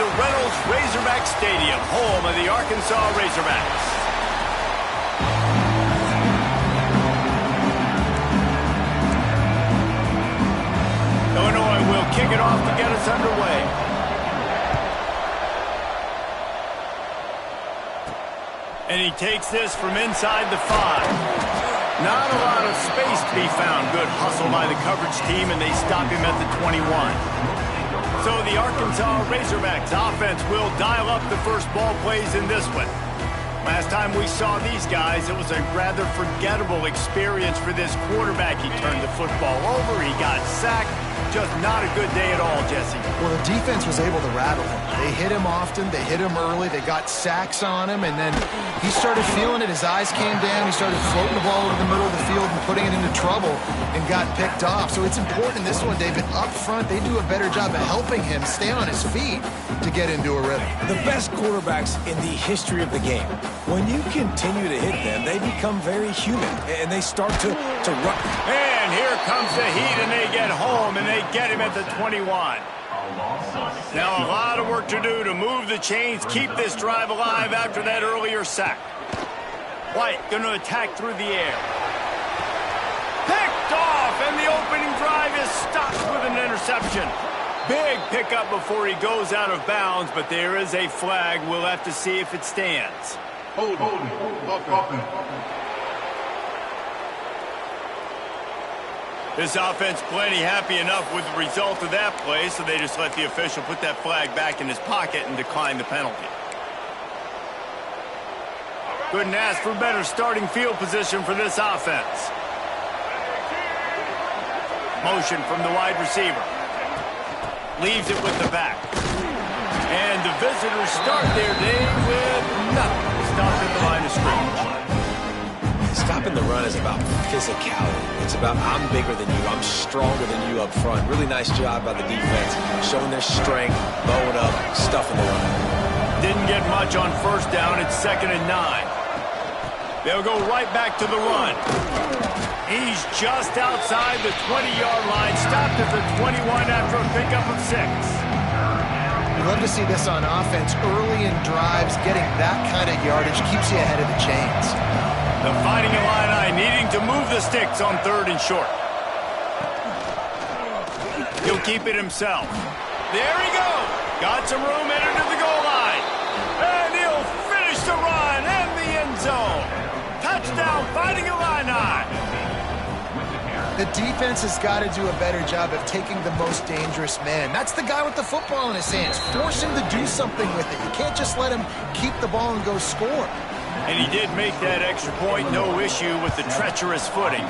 to Reynolds Razorback Stadium, home of the Arkansas Razorbacks. Illinois will kick it off to get us underway. And he takes this from inside the 5. Not a lot of space to be found. Good hustle by the coverage team, and they stop him at the 21. So the Arkansas Razorbacks offense will dial up the first ball plays in this one. Last time we saw these guys, it was a rather forgettable experience for this quarterback. He turned the football over, he got sacked. Just not a good day at all, Jesse. Well, the defense was able to rattle him. They hit him often, they hit him early, they got sacks on him, and then he started feeling it. His eyes came down, he started floating the ball over the middle of the field and putting it into trouble and got picked off. So it's important in this one, David, up front, they do a better job of helping him stay on his feet to get into a rhythm. The best quarterbacks in the history of the game, when you continue to hit them, they become very human, and they start to run. And here comes the heat, and they get home, and they get him at the 21. Now a lot of work to do to move the chains, keep this drive alive after that earlier sack. White going to attack through the air. Picked off, and the opening drive is stopped with an interception. Big pickup before he goes out of bounds, but there is a flag. We'll have to see if it stands. Hold. This offense plenty happy enough with the result of that play, so they just let the official put that flag back in his pocket and decline the penalty. Couldn't ask for better starting field position for this offense. Motion from the wide receiver. Leaves it with the back. And the visitors start their day with nothing. Stopped at the line of scrimmage. Stopping the run is about physicality. It's about I'm bigger than you, I'm stronger than you up front. Really nice job by the defense, showing their strength, bowing up, stuffing the run. Didn't get much on first down. It's 2nd and 9. They'll go right back to the run. He's just outside the 20-yard line, stopped at the 21 after a pickup of 6. We love to see this on offense. Early in drives, getting that kind of yardage keeps you ahead of the chains. The Fighting Illini needing to move the sticks on 3rd and short. He'll keep it himself. There he goes. Got some room, entered to the goal line. And he'll finish the run in the end zone. Touchdown, Fighting Illini. The defense has got to do a better job of taking the most dangerous man. That's the guy with the football in his hands. Force him to do something with it. You can't just let him keep the ball and go score. And he did make that extra point, no issue with the treacherous footing.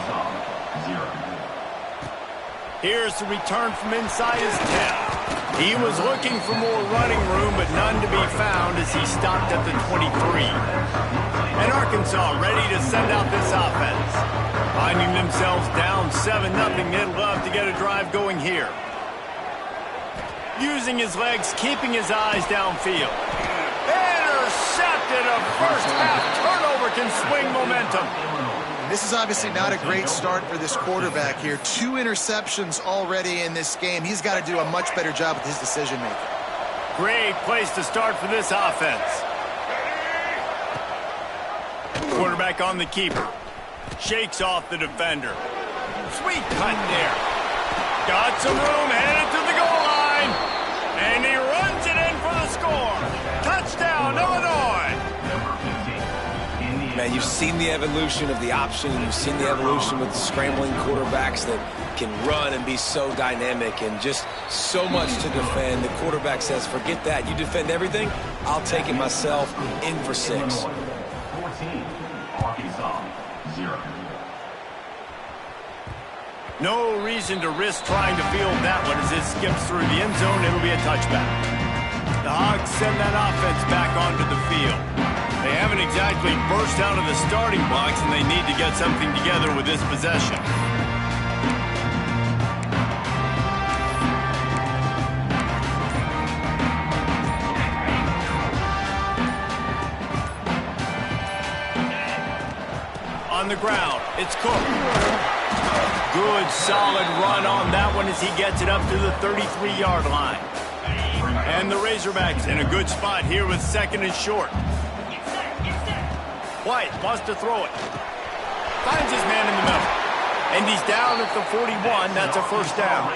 Here's the return from inside his 10. He was looking for more running room, but none to be found as he stopped at the 23. And Arkansas ready to send out this offense. Finding themselves down 7-0, they'd love to get a drive going here. Using his legs, keeping his eyes downfield. Intercepted, a first half turnover can swing momentum. This is obviously not a great start for this quarterback here. 2 interceptions already in this game. He's got to do a much better job with his decision-making. Great place to start for this offense. Quarterback on the keeper. Shakes off the defender. Sweet cut there. Got some room, headed to the goal line. And he runs it in for the score. Touchdown, Illinois. Man, you've seen the evolution of the option. You've seen the evolution with the scrambling quarterbacks that can run and be so dynamic and just so much to defend. The quarterback says, forget that. You defend everything, I'll take it myself. In for 6. 14, Arkansas, 0. No reason to risk trying to field that one as it skips through the end zone. It'll be a touchback. The Hogs send that offense back onto the field. They haven't exactly burst out of the starting blocks, and they need to get something together with this possession. On the ground, it's Cook. Good, solid run on that one as he gets it up to the 33-yard line. And the Razorbacks in a good spot here with 2nd and short. White wants to throw it. Finds his man in the middle. And he's down at the 41. That's a first down.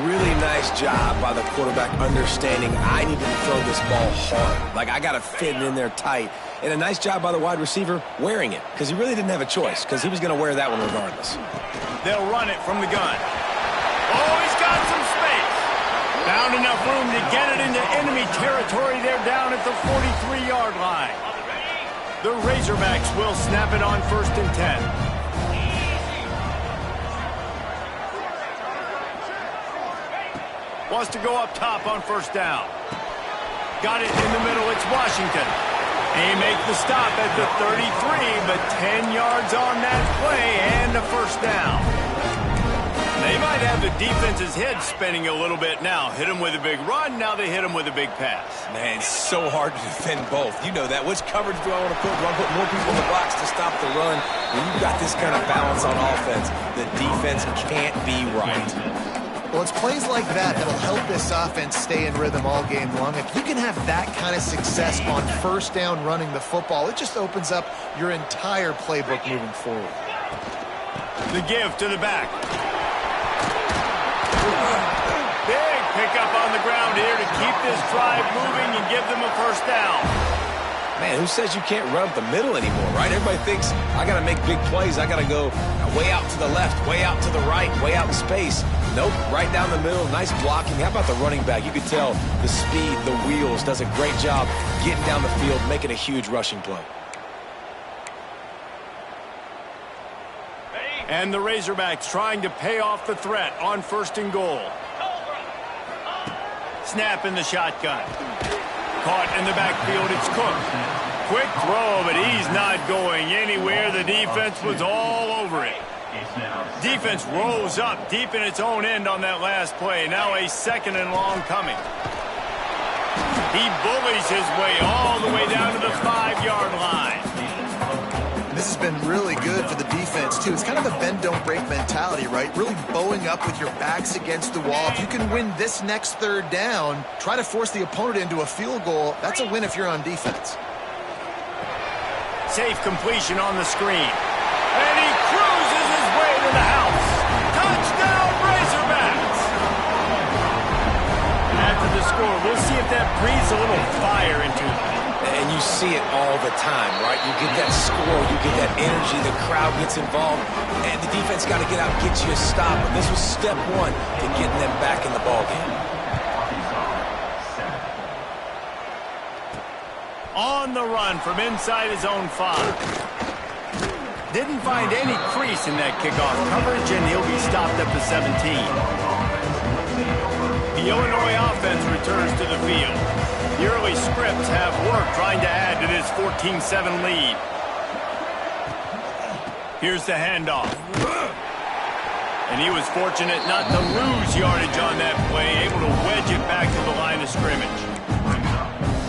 Really nice job by the quarterback understanding I need to throw this ball hard. Like, I got to fit it in there tight. And a nice job by the wide receiver wearing it, because he really didn't have a choice, because he was going to wear that one regardless. They'll run it from the gun. Oh, he's got some space. Found enough room to get it into enemy territory. They're down at the 43-yard line. The Razorbacks will snap it on 1st and 10. Wants to go up top on 1st down. Got it in the middle. It's Washington. They make the stop at the 33, but 10 yards on that play and a first down. They might have the defense's head spinning a little bit now. Hit him with a big run. Now they hit him with a big pass. Man, it's so hard to defend both. You know that. Which coverage do I want to put? Do I put more people in the box to stop the run? When you've got this kind of balance on offense, the defense can't be right. Well, it's plays like that that'll help this offense stay in rhythm all game long. If you can have that kind of success on 1st down running the football, it just opens up your entire playbook moving forward. The give to the back. Big pickup on the ground here to keep this drive moving and give them a first down. Man, who says you can't run up the middle anymore, right? Everybody thinks I got to make big plays. I got to go way out to the left, way out to the right, way out in space. Nope, right down the middle. Nice blocking. How about the running back? You could tell the speed, the wheels, does a great job getting down the field, making a huge rushing play. And the Razorbacks trying to pay off the threat on 1st and goal. Snap in the shotgun. Caught in the backfield, it's Cook. Quick throw, but he's not going anywhere. The defense was all over it. Defense rolls up deep in its own end on that last play. Now a 2nd and long coming. He bullies his way all the way down to the 5-yard line. This has been really good for the defense, too. It's kind of a bend-don't-break mentality, right? Really bowing up with your backs against the wall. If you can win this next 3rd down, try to force the opponent into a field goal. That's a win if you're on defense. Safe completion on the screen. And he cruises his way to the house. Touchdown, Razorbacks! After the score, we'll see if that breathes a little fire into them. And you see it all the time, right? You get that score, you get that energy, the crowd gets involved, and the defense got to get out and get you a stop. And this was step 1 to getting them back in the ballgame. On the run from inside his own 5. Didn't find any crease in that kickoff coverage, and he'll be stopped at the 17. The Illinois offense returns to the field. The early scripts have work trying to add to this 14-7 lead. Here's the handoff. And he was fortunate not to lose yardage on that play, able to wedge it back to the line of scrimmage.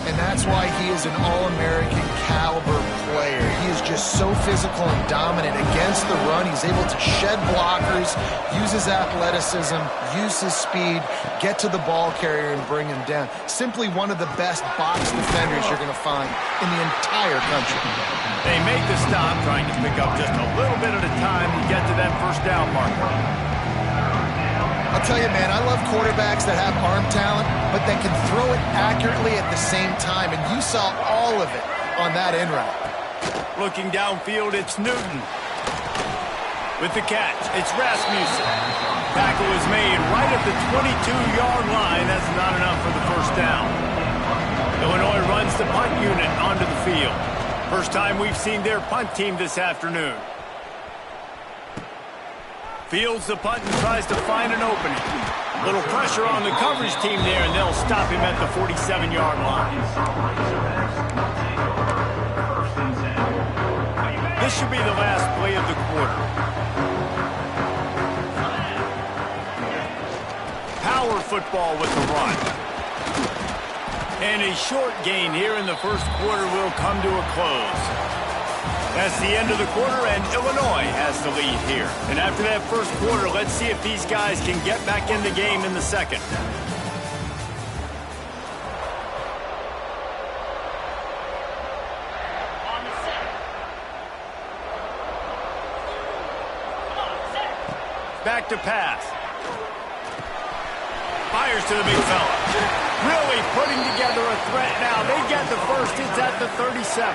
And that's why he is an All-American caliber player. He is just so physical and dominant against the run. He's able to shed blockers, use his athleticism, use his speed, get to the ball carrier and bring him down. Simply one of the best box defenders you're going to find in the entire country. They make the stop, trying to pick up just a little bit at a time to get to that first down marker. I'll tell you, man, I love quarterbacks that have arm talent, but that can throw it accurately at the same time, and you saw all of it on that in route. Looking downfield, it's Newton. With the catch, it's Rasmussen. Tackle is made right at the 22-yard line. That's not enough for the first down. Illinois runs the punt unit onto the field. First time we've seen their punt team this afternoon. Fields the punt and tries to find an opening. Little pressure on the coverage team there, and they'll stop him at the 47-yard line. This should be the last play of the quarter. Power football with the run. And a short gain here in the first quarter will come to a close. That's the end of the quarter, and Illinois has the lead here. And after that first quarter, let's see if these guys can get back in the game in the second. back to pass. Fires to the big fella. Really putting together a threat now. They get the first. It's at the 37.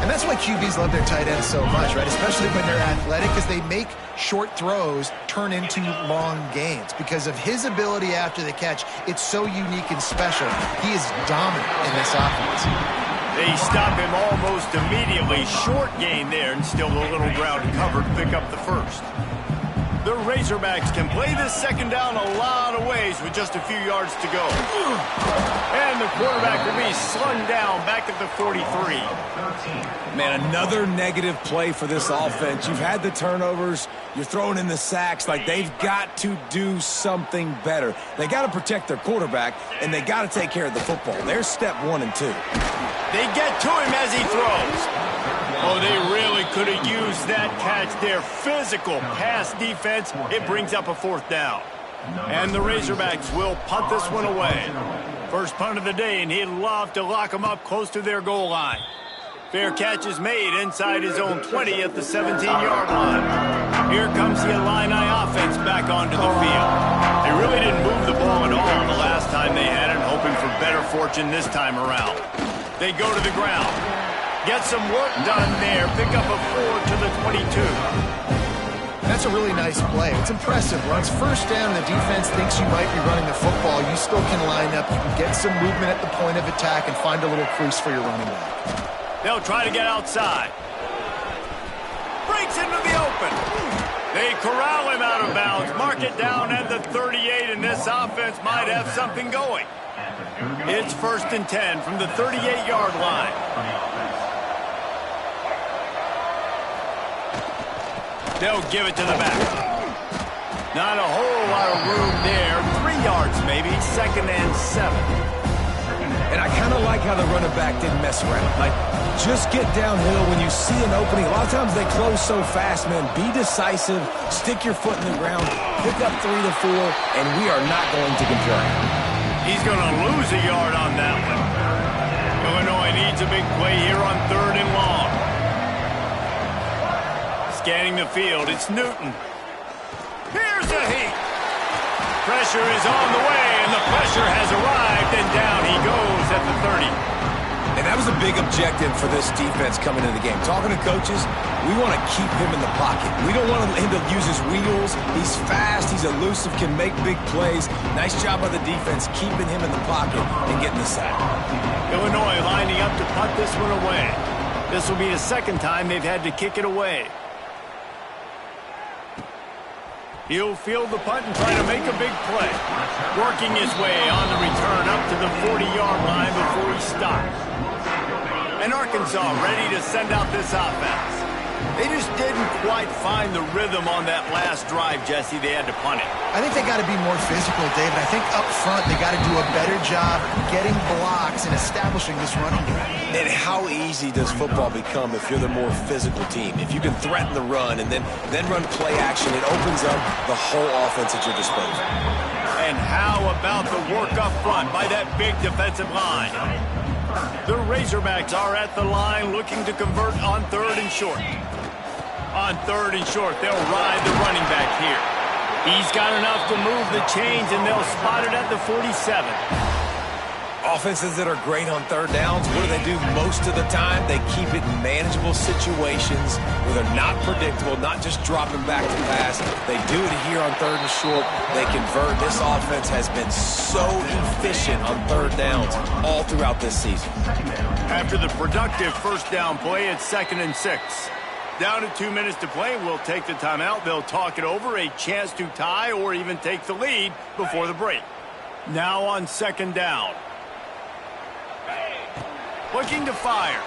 And that's why QBs love their tight ends so much, right? Especially when they're athletic, because they make short throws turn into long gains. Because of his ability after the catch, it's so unique and special. He is dominant in this offense. They stop him almost immediately. Short gain there, and still a little ground covered to pick up the first. The Razorbacks can play this second down a lot of ways with just a few yards to go. And the quarterback will be slung down back at the 43. Man, another negative play for this offense. You've had the turnovers. You're throwing in the sacks. Like, they've got to do something better. They got to protect their quarterback, and they got to take care of the football. There's step 1 and 2. They get to him as he throws. Oh, they really could have used that catch there. Physical pass defense. It brings up a fourth down. And the Razorbacks will punt this one away. First punt of the day, and he'd love to lock them up close to their goal line. Fair catch is made inside his own 20 at the 17-yard line. Here comes the Illini offense back onto the field. They really didn't move the ball at all the last time they had it, hoping for better fortune this time around. They go to the ground. Get some work done there. Pick up a 4 to the 22. That's a really nice play. It's impressive. Once first down, the defense thinks you might be running the football. You still can line up. You can get some movement at the point of attack and find a little crease for your running back. They'll try to get outside. Breaks into the open. They corral him out of bounds. Mark it down at the 38, and this offense might have something going. It's 1st and 10 from the 38-yard line. They'll give it to the back. Not a whole lot of room there. 3 yards maybe. 2nd and 7. And I kind of like how the running back didn't mess around. Like, just get downhill when you see an opening. A lot of times they close so fast, man. Be decisive. Stick your foot in the ground. Pick up 3 to 4, and we are not going to complain. He's going to lose a yard on that one. Illinois needs a big play here on 3rd and long. Scanning the field, it's Newton. Here's a heat. Pressure is on the way, and the pressure has arrived, and down he goes at the 30. And that was a big objective for this defense coming into the game. Talking to coaches, we want to keep him in the pocket. We don't want him to use his wheels. He's fast, he's elusive, can make big plays. Nice job by the defense keeping him in the pocket and getting the sack. Illinois lining up to punt this one away. This will be the 2nd time they've had to kick it away. He'll field the punt and try to make a big play. Working his way on the return up to the 40-yard line before he stops. And Arkansas ready to send out this offense. They just didn't quite find the rhythm on that last drive, Jesse. They had to punt it. I think they got to be more physical, David. I think up front they got to do a better job getting blocks and establishing this running game. And how easy does football become if you're the more physical team? If you can threaten the run and then run play action, it opens up the whole offense at your disposal. And how about the work up front by that big defensive line? The Razorbacks are at the line looking to convert on 3rd and short. On 3rd and short, they'll ride the running back here. He's got enough to move the chains, and they'll spot it at the 47. Offenses that are great on 3rd downs, what do? Most of the time, they keep it in manageable situations where they're not predictable, not just dropping back to pass. They do it here on 3rd and short. They convert. This offense has been so efficient on 3rd downs all throughout this season. After the productive first down play, it's 2nd and 6. Down to 2 minutes to play. We'll take the timeout. They'll talk it over. A chance to tie or even take the lead before the break. Now on 2nd down. Looking to fire.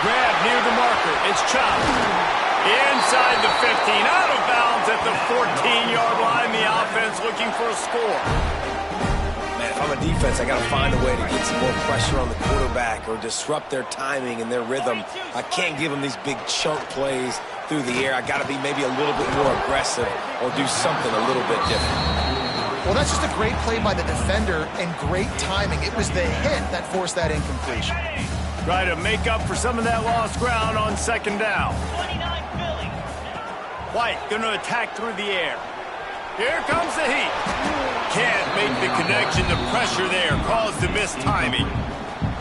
Grab near the marker. It's chopped. Inside the 15. Out of bounds at the 14-yard line. The offense looking for a score. Man, if I'm a defense, I got to find a way to get some more pressure on the quarterback or disrupt their timing and their rhythm. I can't give them these big chunk plays through the air. I got to be maybe a little bit more aggressive or do something a little bit different. Well, that's just a great play by the defender and great timing. It was the hit that forced that incompletion. Try to make up for some of that lost ground on 2nd down. White going to attack through the air. Here comes the heat. Can't make the connection. The pressure there caused the missed timing.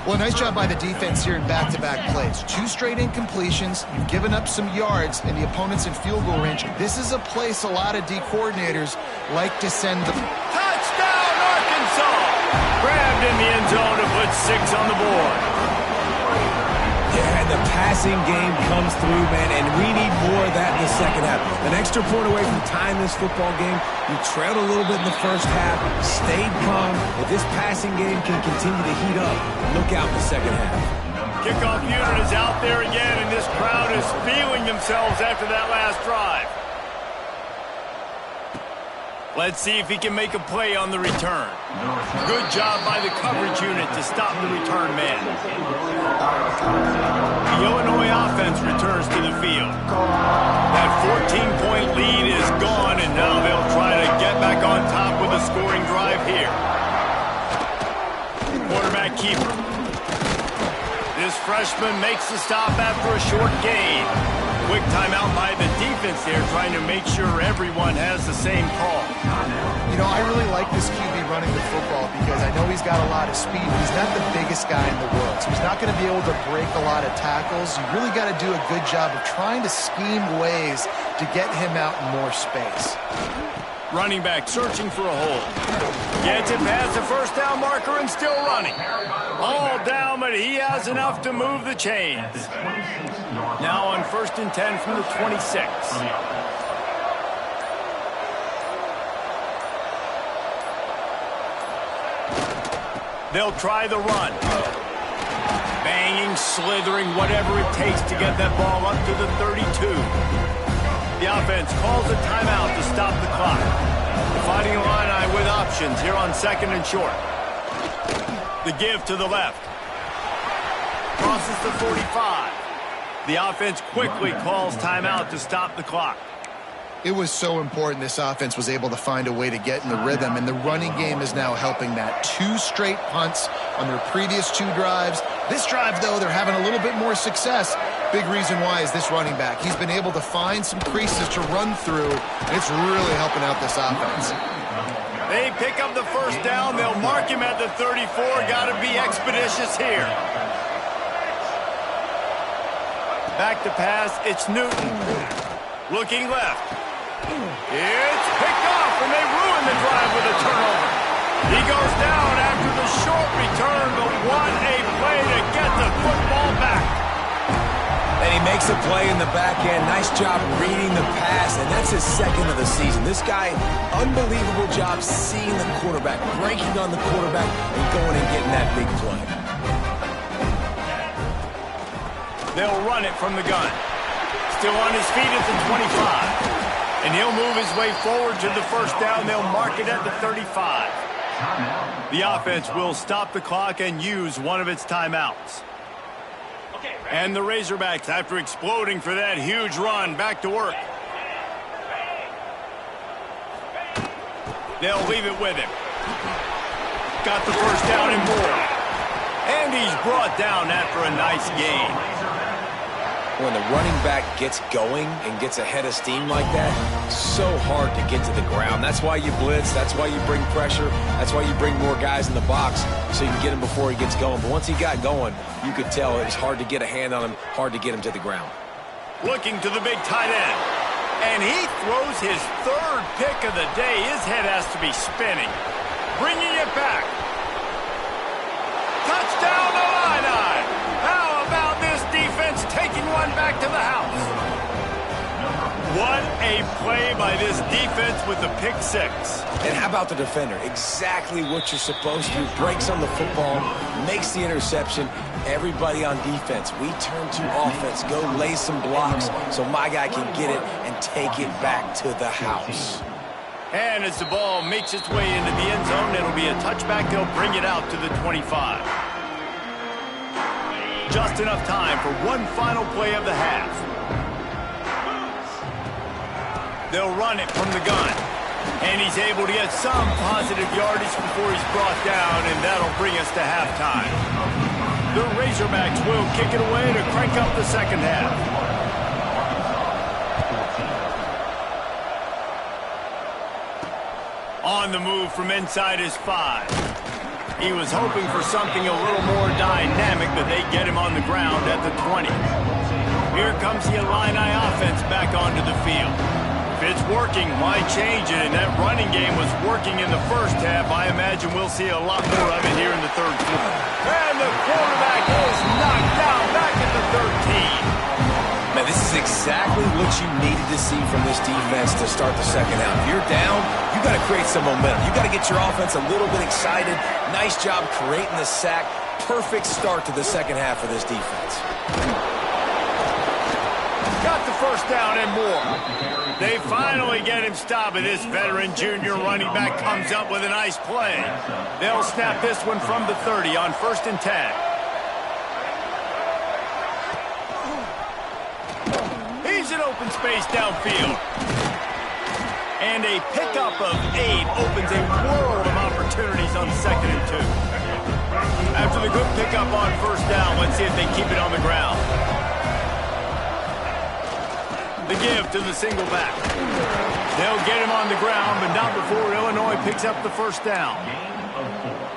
Well, nice job by the defense here in back-to-back plays. 2 straight incompletions. You've given up some yards, and the opponent's in field goal range. This is a place a lot of D coordinators like to send the... Touchdown, Arkansas! Grabbed in the end zone to put 6 on the board. Yeah, and the passing game comes through, man, and we need more of that in the second half. An extra point away from tying this football game. You trailed a little bit in the first half, stayed calm. If this passing game can continue to heat up, look out in the second half. Kickoff unit is out there again, and this crowd is feeling themselves after that last drive. Let's see if he can make a play on the return. Good job by the coverage unit to stop the return man. The Illinois offense returns to the field. That 14-point lead is gone, and now they'll try to get back on top with a scoring drive here. Quarterback keeper. This freshman makes the stop after a short gain. Quick timeout by the defense there, trying to make sure everyone has the same call. You know, I really like this QB running the football because I know he's got a lot of speed. He's not the biggest guy in the world, so he's not going to be able to break a lot of tackles. You really got to do a good job of trying to scheme ways to get him out in more space. Running back searching for a hole. Gets it past the first down marker and still running. All down, but he has enough to move the chains. Now on 1st and 10 from the 26. They'll try the run. Banging, slithering, whatever it takes to get that ball up to the 32. The offense calls a timeout to stop the clock. The Fighting Illini with options here on 2nd and short. The give to the left. Crosses the 45. The offense quickly calls timeout to stop the clock. It was so important this offense was able to find a way to get in the rhythm, and the running game is now helping that. 2 straight punts on their previous 2 drives. This drive, though, they're having a little bit more success. Big reason why is this running back. He's been able to find some creases to run through, and it's really helping out this offense. They pick up the first down. They'll mark him at the 34. Got to be expeditious here. Back to pass. It's Newton. Looking left. It's picked off, and they ruin the drive with a turnover. He goes down after the short return, but what a play to get the football back. And he makes a play in the back end. Nice job reading the pass, and that's his 2nd of the season. This guy, unbelievable job seeing the quarterback, breaking on the quarterback, and going and getting that big play. They'll run it from the gun. Still on his feet at the 25. And he'll move his way forward to the first down. They'll mark it at the 35. The offense will stop the clock and use one of its timeouts. And the Razorbacks, after exploding for that huge run, back to work. They'll leave it with him. Got the first down and more. And he's brought down after a nice gain. When the running back gets going and gets ahead of steam like that, so hard to get to the ground. That's why you blitz. That's why you bring pressure. That's why you bring more guys in the box so you can get him before he gets going. But once he got going, you could tell it was hard to get a hand on him, hard to get him to the ground. Looking to the big tight end. And he throws his 3rd pick of the day. His head has to be spinning. Bringing it back. Touchdown, Illini! How about this defense taking one back to the house? What a play by this defense with the pick 6. And how about the defender? Exactly what you're supposed to do. Breaks on the football, makes the interception. Everybody on defense, we turn to offense. Go lay some blocks so my guy can get it and take it back to the house. And as the ball makes its way into the end zone, it'll be a touchback. They'll bring it out to the 25. Just enough time for one final play of the half. They'll run it from the gun. And he's able to get some positive yardage before he's brought down, and that'll bring us to halftime. The Razorbacks will kick it away to crank up the second half. On the move from inside his 5. He was hoping for something a little more dynamic, but they get him on the ground at the 20. Here comes the Illini offense back onto the field. If it's working, why change it? And that running game was working in the first half. I imagine we'll see a lot more of it here in the third quarter. And the quarterback is knocked down back at the 13. Man, this is exactly what you needed to see from this defense to start the second half. If you're down, you got to create some momentum. You got to get your offense a little bit excited. Nice job creating the sack. Perfect start to the second half of this defense. Got the first down and more. They finally get him stopped, and this veteran junior running back comes up with a nice play. They'll snap this one from the 30 on 1st and 10. He's in open space downfield. And a pickup of 8 opens a world of opportunities on 2nd and 2. After the good pickup on 1st down, let's see if they keep it on the ground. The give to the single back. They'll get him on the ground, but not before Illinois picks up the 1st down.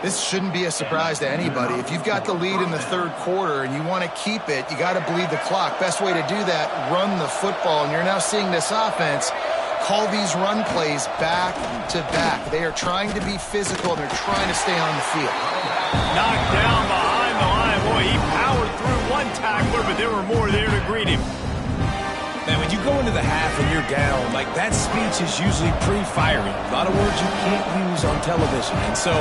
This shouldn't be a surprise to anybody. If you've got the lead in the third quarter and you want to keep it, you got to bleed the clock. Best way to do that, run the football. And you're now seeing this offense call these run plays back to back. They are trying to be physical, and they're trying to stay on the field. Knocked down behind the line. Boy, he powered through one tackler, but there were more there to greet him. Man, when you go into the half and you're down, like, that speech is usually pretty fiery. A lot of words you can't use on television. And so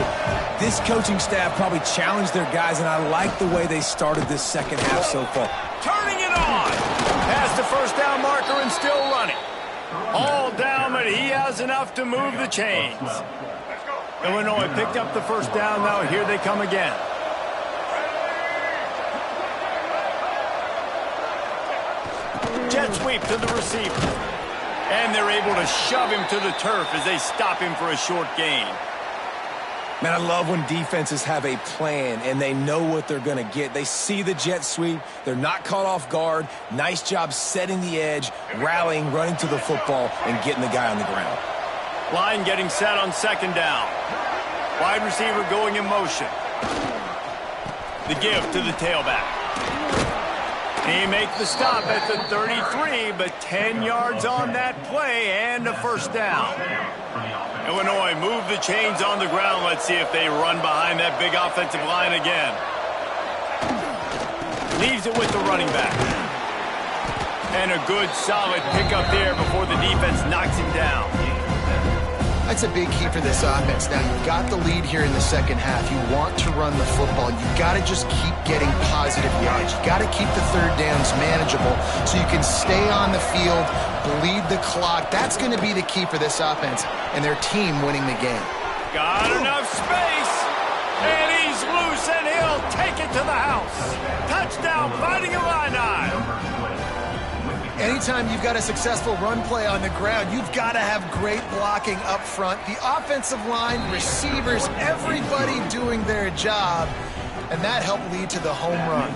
this coaching staff probably challenged their guys, and I like the way they started this second half so far. Turning it on. Past the 1st down marker and still running. All down, but he has enough to move the chains. Illinois picked up the 1st down. Now here they come again. Jet sweep to the receiver. And they're able to shove him to the turf as they stop him for a short gain. Man, I love when defenses have a plan and they know what they're going to get. They see the jet sweep. They're not caught off guard. Nice job setting the edge, rallying, running to the football, and getting the guy on the ground. Line getting set on 2nd down. Wide receiver going in motion. The give to the tailback. He makes the stop at the 33, but 10 yards on that play and a 1st down. Illinois move the chains on the ground. Let's see if they run behind that big offensive line again. Leaves it with the running back. And a good, solid pickup there before the defense knocks him down. That's a big key for this offense. Now, you've got the lead here in the second half. You want to run the football. You've got to just keep getting positive yards. You've got to keep the 3rd downs manageable so you can stay on the field, bleed the clock. That's going to be the key for this offense and their team winning the game. Got enough space, and he's loose, and he'll take it to the house. Touchdown, Fighting Illini. Anytime you've got a successful run play on the ground, you've got to have great blocking up front. The offensive line, receivers, everybody doing their job, and that helped lead to the home run.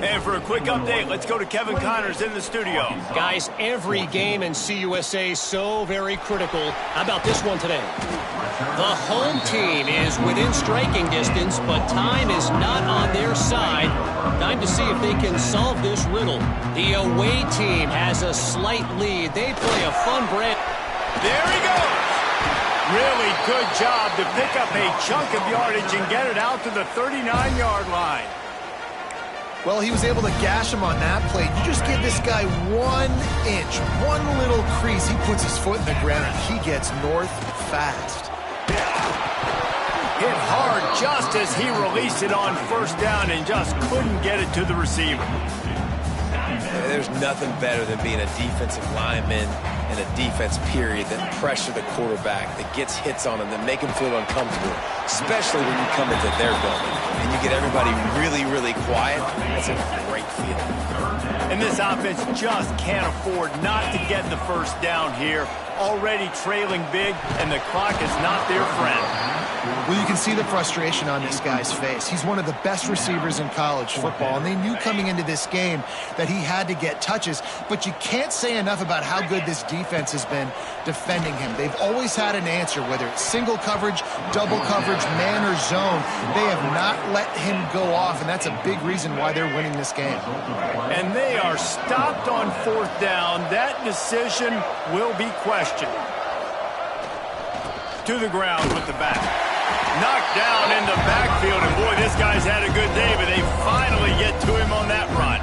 And for a quick update, let's go to Kevin Connors in the studio. Guys, every game in CUSA is so very critical. How about this one today? The home team is within striking distance, but time is not on their side. Time to see if they can solve this riddle. The away team has a slight lead. They play a fun brand. There he goes. Really good job to pick up a chunk of yardage and get it out to the 39-yard line. Well, he was able to gash him on that play. You just give this guy 1 inch, one little crease. He puts his foot in the ground, and he gets north fast. Hit hard just as he released it on 1st down and just couldn't get it to the receiver. There's nothing better than being a defensive lineman and a defense period that pressure the quarterback, that gets hits on him, that make him feel uncomfortable, especially when you come into their building and you get everybody really, really quiet. That's a great feeling. And this offense just can't afford not to get the 1st down here. Already trailing big, and the clock is not their friend. Well, you can see the frustration on this guy's face. He's one of the best receivers in college football, and they knew coming into this game that he had to get touches, but you can't say enough about how good this defense has been defending him. They've always had an answer, whether it's single coverage, double coverage, man or zone. They have not let him go off, and that's a big reason why they're winning this game. And they are stopped on 4th down. That decision will be questioned. To the ground with the back. Knocked down in the backfield, and boy, this guy's had a good day, but they finally get to him on that run.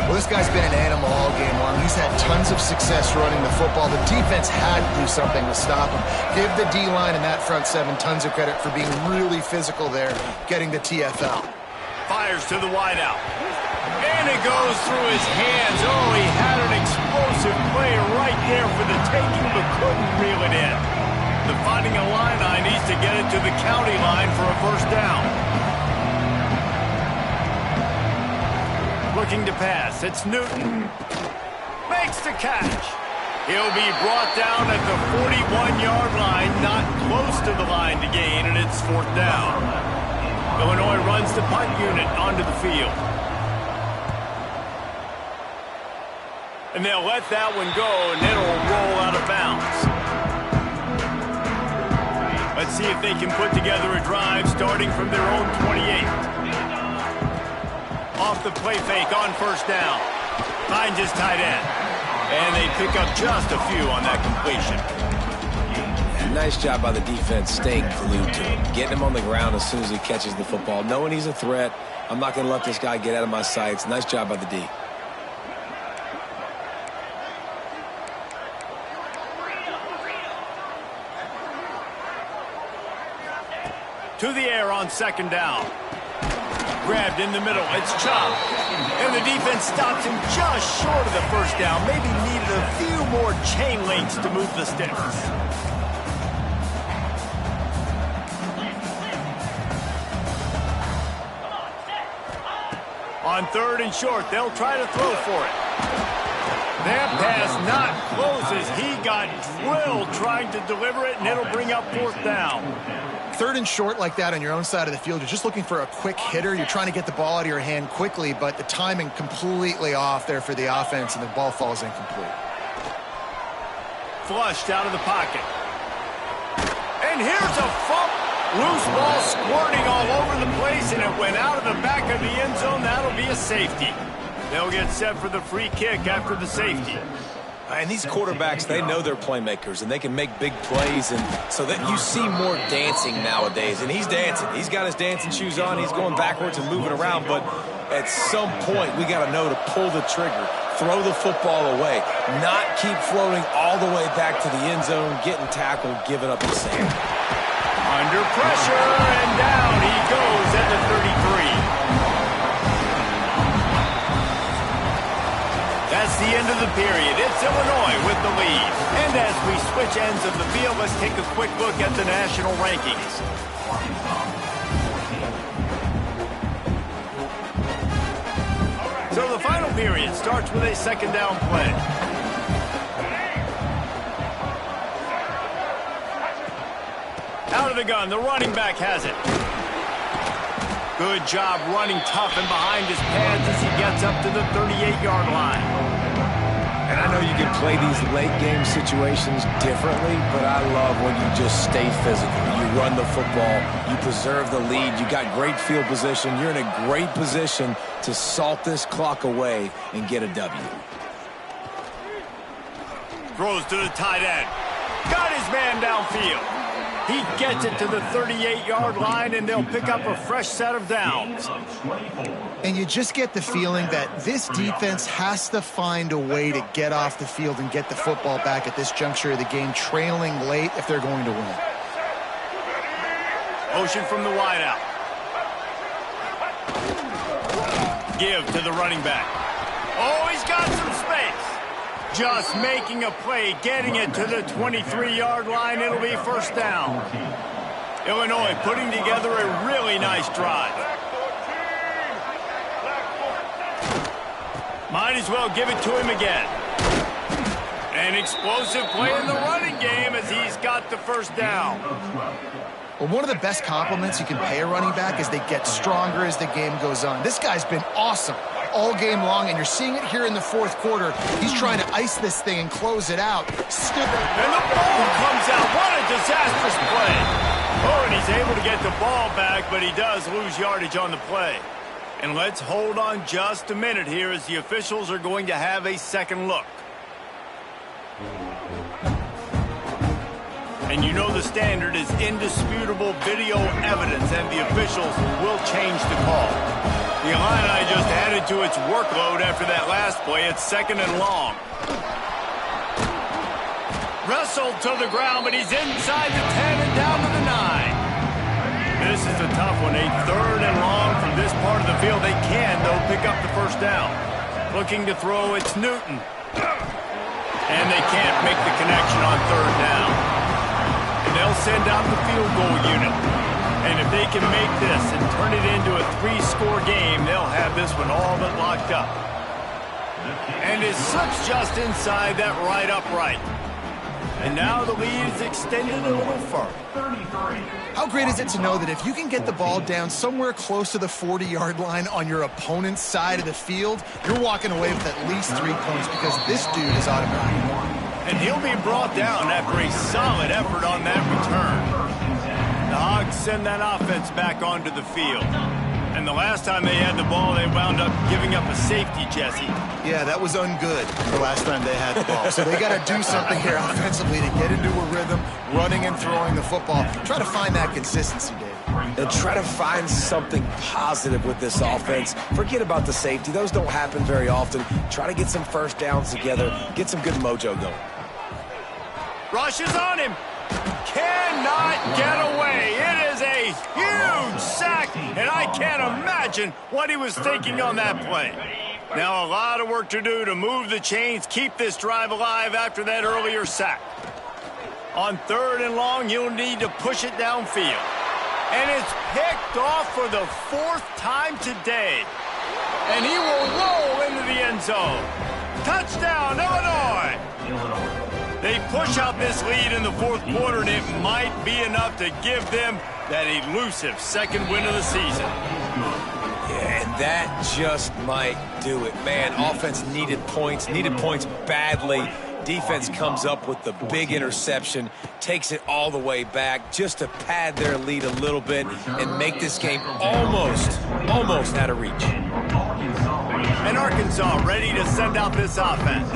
Well, this guy's been an animal all game long. He's had tons of success running the football. The defense had to do something to stop him. Give the D-line and that front seven tons of credit for being really physical there, getting the TFL. Fires to the wideout. And it goes through his hands. Oh, he had an explosive play right there for the taking, but couldn't reel it in. The Fighting Illini needs to get it to the county line for a 1st down. Looking to pass. It's Newton. Makes the catch. He'll be brought down at the 41-yard line, not close to the line to gain, and it's 4th down. Illinois runs the punt unit onto the field. And they'll let that one go, and it'll roll out of bounds. Let's see if they can put together a drive starting from their own 28. Off the play fake on 1st down. Finds his tight end. And they pick up just a few on that completion. Nice job by the defense staying glued to him. Getting him on the ground as soon as he catches the football. Knowing he's a threat. I'm not going to let this guy get out of my sights. Nice job by the D. To the air on 2nd down. Grabbed in the middle. It's chopped. And the defense stops him just short of the 1st down. Maybe needed a few more chain links to move the sticks. On 3rd and short, they'll try to throw for it. That pass not close as he got drilled trying to deliver it, and it'll bring up 4th down. 3rd and short like that on your own side of the field, you're just looking for a quick hitter. You're trying to get the ball out of your hand quickly, but the timing completely off there for the offense, and the ball falls incomplete. Flushed out of the pocket. And here's a fumble. Loose ball squirting all over the place, and it went out of the back of the end zone. That'll be a safety. They'll get set for the free kick after the safety. And these quarterbacks, they know they're playmakers, and they can make big plays, and so that you see more dancing nowadays. And he's dancing. He's got his dancing shoes on. He's going backwards and moving around, but at some point, we got to know to pull the trigger, throw the football away, not keep floating all the way back to the end zone, getting tackled, giving up the sand. Under pressure, and down he goes at the 33. That's the end of the period. It's Illinois with the lead. And as we switch ends of the field, let's take a quick look at the national rankings. So the final period starts with a 2nd down play. Out of the gun, the running back has it. Good job running tough and behind his pads as he gets up to the 38-yard line. And I know you can play these late-game situations differently, but I love when you just stay physical. You run the football, you preserve the lead, you got great field position, you're in a great position to salt this clock away and get a W. Throws to the tight end. Got his man downfield. He gets it to the 38-yard line, and they'll pick up a fresh set of downs. And you just get the feeling that this defense has to find a way to get off the field and get the football back at this juncture of the game, trailing late if they're going to win. Motion from the wideout. Give to the running back. Oh, he's got some space. Just making a play, getting it to the 23-yard line. It'll be 1st down. Illinois putting together a really nice drive. Might as well give it to him again. An explosive play in the running game as he's got the first down. Well, one of the best compliments you can pay a running back is they get stronger as the game goes on. This guy's been awesome all game long, and you're seeing it here in the fourth quarter. He's trying to ice this thing and close it out. And the ball comes out. What a disastrous play. Oh, and he's able to get the ball back, but he does lose yardage on the play. And let's hold on just a minute here as the officials are going to have a second look. And you know the standard is indisputable video evidence, and the officials will change the call. The Illini just added to its workload after that last play. It's 2nd and long. Wrestled to the ground, but he's inside the 10 and down to the 9. This is a tough one. A 3rd and long from this part of the field. They can, though, pick up the first down. Looking to throw, it's Newton. And they can't make the connection on 3rd down. And they'll send out the field goal unit. And if they can make this and turn it into a 3-score game, they'll have this one all but locked up. And it slips just inside that right upright. And now the lead is extended a little further. How great is it to know that if you can get the ball down somewhere close to the 40-yard line on your opponent's side of the field, you're walking away with at least 3 points because this dude is automatic. And he'll be brought down after a solid effort on that return. The Hogs send that offense back onto the field. And the last time they had the ball, they wound up giving up a safety, Jesse. Yeah, that was ungood the last time they had the ball. So they got to do something here offensively to get into a rhythm, running and throwing the football. Try to find that consistency, Dave. And try to find something positive with this offense. Forget about the safety. Those don't happen very often. Try to get some first downs together. Get some good mojo going. Rushes on him. Cannot get away. It is a huge sack, and I can't imagine what he was thinking on that play. Now a lot of work to do to move the chains, keep this drive alive after that earlier sack. On 3rd and long, you'll need to push it downfield. And it's picked off for the 4th time today. And he will roll into the end zone. Touchdown, Illinois! They push out this lead in the 4th quarter, and it might be enough to give them that elusive 2nd win of the season. Yeah, and that just might do it. Man, offense needed points badly. Defense comes up with the big interception, takes it all the way back just to pad their lead a little bit and make this game almost out of reach. And Arkansas ready to send out this offense.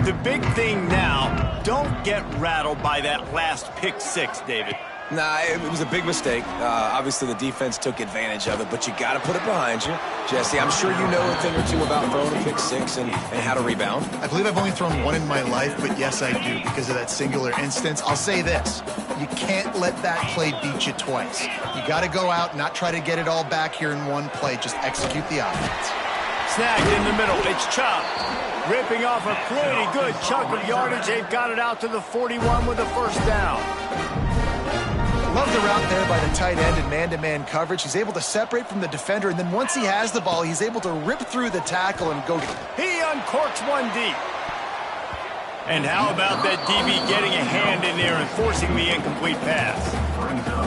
The big thing now, don't get rattled by that last pick 6, David. Nah, it was a big mistake. Obviously, the defense took advantage of it, but you got to put it behind you. Jesse, I'm sure you know a thing or two about throwing a pick 6 and how to rebound. I believe I've only thrown one in my life, but yes, I do because of that singular instance. I'll say this. You can't let that play beat you twice. You got to go out and not try to get it all back here in one play. Just execute the offense. Snagged in the middle. It's Chubb. Ripping off a pretty good chunk of yardage. They've got it out to the 41 with the first down. Love the route there by the tight end in man-to-man coverage. He's able to separate from the defender, and then once he has the ball, he's able to rip through the tackle and go. He uncorks one deep. And how about that DB getting a hand in there and forcing the incomplete pass?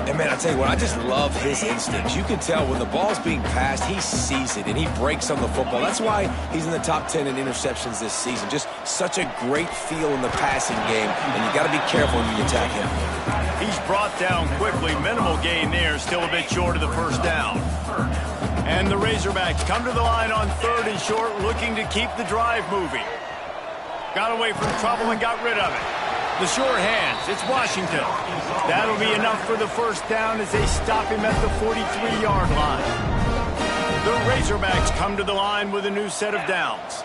And, man, I tell you what, I just love his instincts. You can tell when the ball's being passed, he sees it, and he breaks on the football. That's why he's in the top 10 in interceptions this season. Just such a great feel in the passing game, and you got to be careful when you attack him. He's brought down quickly. Minimal gain there, still a bit short of the first down. And the Razorbacks come to the line on 3rd and short, looking to keep the drive moving. Got away from trouble and got rid of it. The sure hands, it's Washington. That'll be enough for the first down as they stop him at the 43-yard line. The Razorbacks come to the line with a new set of downs.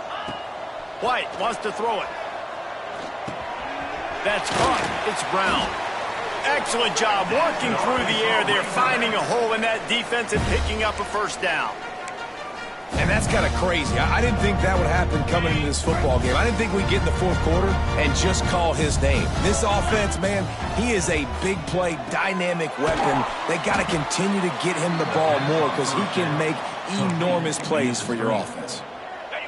White wants to throw it. That's caught. It's Brown. Excellent job working through the air there, finding a hole in that defense and picking up a first down. And that's kind of crazy. I didn't think that would happen coming into this football game. I didn't think we'd get in the 4th quarter and just call his name. This offense, man, he is a big play, dynamic weapon. They got to continue to get him the ball more because he can make enormous plays for your offense.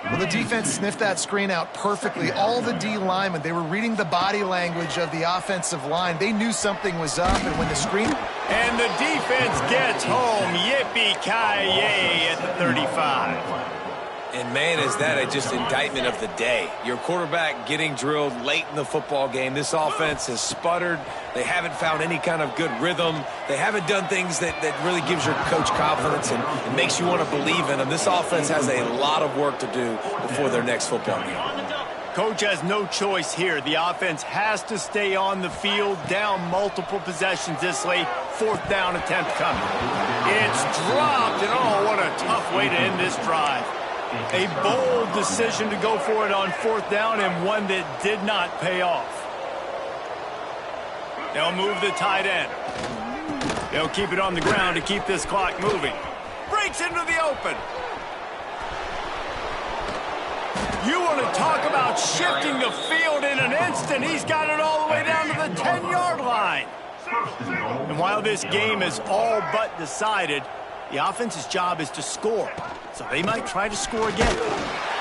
Well, the defense sniffed that screen out perfectly. All the D linemen, they were reading the body language of the offensive line. They knew something was up, and when the screen... And the defense gets home. Yippee-ki-yay at the 35. And, man, is that just indictment of the day. Your quarterback getting drilled late in the football game. This offense has sputtered. They haven't found any kind of good rhythm. They haven't done things that really gives your coach confidence and makes you want to believe in them. This offense has a lot of work to do before their next football game. Coach has no choice here. The offense has to stay on the field, down multiple possessions this late. 4th down attempt coming. It's dropped, and oh, what a tough way to end this drive. A bold decision to go for it on 4th down, and one that did not pay off. They'll move the tight end. They'll keep it on the ground to keep this clock moving. Breaks into the open. You want to talk about shifting the field in an instant. He's got it all the way down to the 10-yard line. And while this game is all but decided, the offense's job is to score. So they might try to score again.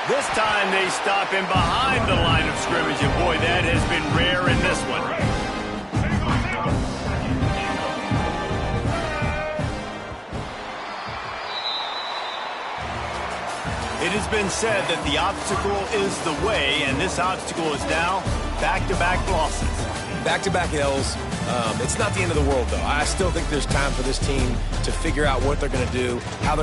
This time they stop him behind the line of scrimmage. And boy, that has been rare in this one. It has been said that the obstacle is the way, and this obstacle is now back-to-back losses. Back-to-back L's. It's not the end of the world, though. I still think there's time for this team to figure out what they're going to do, how they're going to